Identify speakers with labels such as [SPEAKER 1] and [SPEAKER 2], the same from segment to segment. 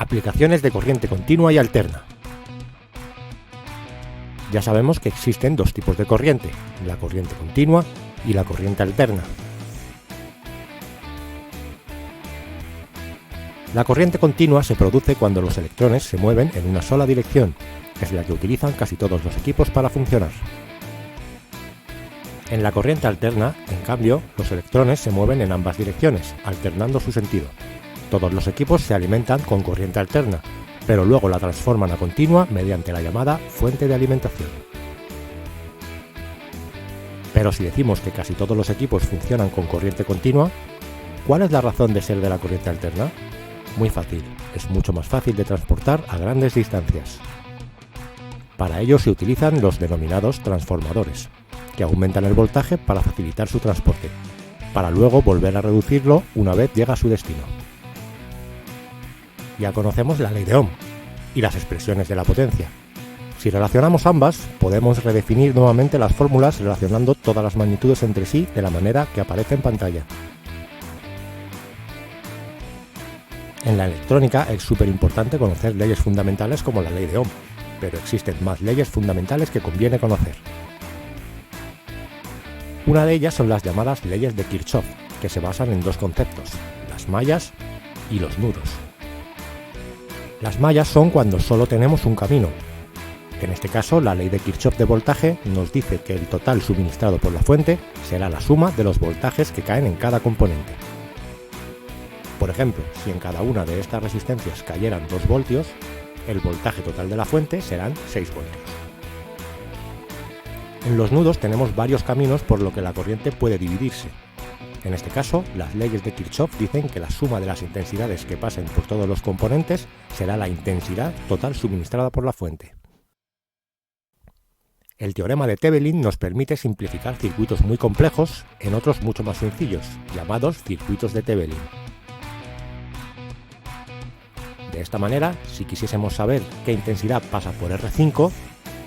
[SPEAKER 1] Aplicaciones de corriente continua y alterna. Ya sabemos que existen dos tipos de corriente, la corriente continua y la corriente alterna. La corriente continua se produce cuando los electrones se mueven en una sola dirección, que es la que utilizan casi todos los equipos para funcionar. En la corriente alterna, en cambio, los electrones se mueven en ambas direcciones, alternando su sentido. Todos los equipos se alimentan con corriente alterna, pero luego la transforman a continua mediante la llamada fuente de alimentación. Pero si decimos que casi todos los equipos funcionan con corriente continua, ¿cuál es la razón de ser de la corriente alterna? Muy fácil, es mucho más fácil de transportar a grandes distancias. Para ello se utilizan los denominados transformadores, que aumentan el voltaje para facilitar su transporte, para luego volver a reducirlo una vez llega a su destino. Ya conocemos la ley de Ohm y las expresiones de la potencia. Si relacionamos ambas, podemos redefinir nuevamente las fórmulas relacionando todas las magnitudes entre sí de la manera que aparece en pantalla. En la electrónica es súper importante conocer leyes fundamentales como la ley de Ohm, pero existen más leyes fundamentales que conviene conocer. Una de ellas son las llamadas leyes de Kirchhoff, que se basan en dos conceptos, las mallas y los nudos. Las mallas son cuando solo tenemos un camino. En este caso, la ley de Kirchhoff de voltaje nos dice que el total suministrado por la fuente será la suma de los voltajes que caen en cada componente. Por ejemplo, si en cada una de estas resistencias cayeran 2 voltios, el voltaje total de la fuente serán 6 voltios. En los nudos tenemos varios caminos por lo que la corriente puede dividirse. En este caso, las leyes de Kirchhoff dicen que la suma de las intensidades que pasen por todos los componentes será la intensidad total suministrada por la fuente. El teorema de Tevelin nos permite simplificar circuitos muy complejos en otros mucho más sencillos, llamados circuitos de Tevelin. De esta manera, si quisiésemos saber qué intensidad pasa por R5,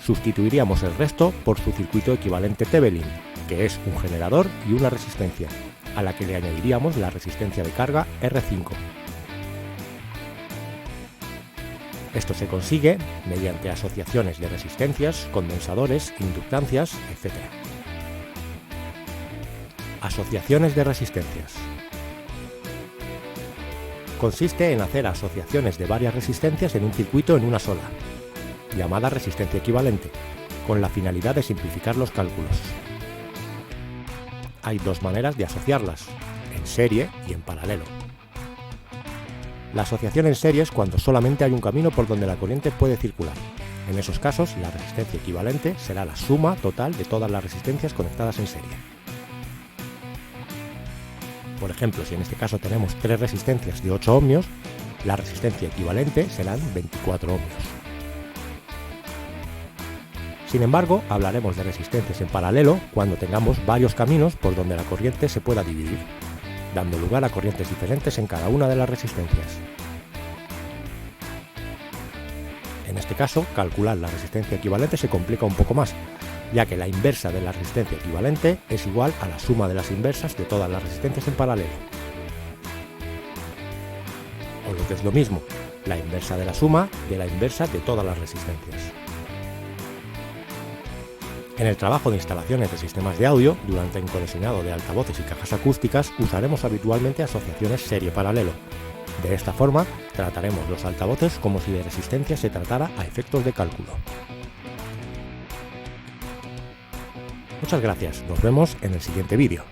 [SPEAKER 1] sustituiríamos el resto por su circuito equivalente Tevelin, que es un generador y una resistencia, a la que le añadiríamos la resistencia de carga R5. Esto se consigue mediante asociaciones de resistencias, condensadores, inductancias, etc. Asociaciones de resistencias. Consiste en hacer asociaciones de varias resistencias en un circuito en una sola, llamada resistencia equivalente, con la finalidad de simplificar los cálculos. Hay dos maneras de asociarlas, en serie y en paralelo. La asociación en serie es cuando solamente hay un camino por donde la corriente puede circular. En esos casos, la resistencia equivalente será la suma total de todas las resistencias conectadas en serie. Por ejemplo, si en este caso tenemos 3 resistencias de 8 ohmios, la resistencia equivalente serán 24 ohmios. Sin embargo, hablaremos de resistencias en paralelo cuando tengamos varios caminos por donde la corriente se pueda dividir, dando lugar a corrientes diferentes en cada una de las resistencias. En este caso, calcular la resistencia equivalente se complica un poco más, ya que la inversa de la resistencia equivalente es igual a la suma de las inversas de todas las resistencias en paralelo. O lo que es lo mismo, la inversa de la suma de la inversa de todas las resistencias. En el trabajo de instalaciones de sistemas de audio, durante el encodesinado de altavoces y cajas acústicas, usaremos habitualmente asociaciones serie-paralelo. De esta forma, trataremos los altavoces como si de resistencia se tratara a efectos de cálculo. Muchas gracias, nos vemos en el siguiente vídeo.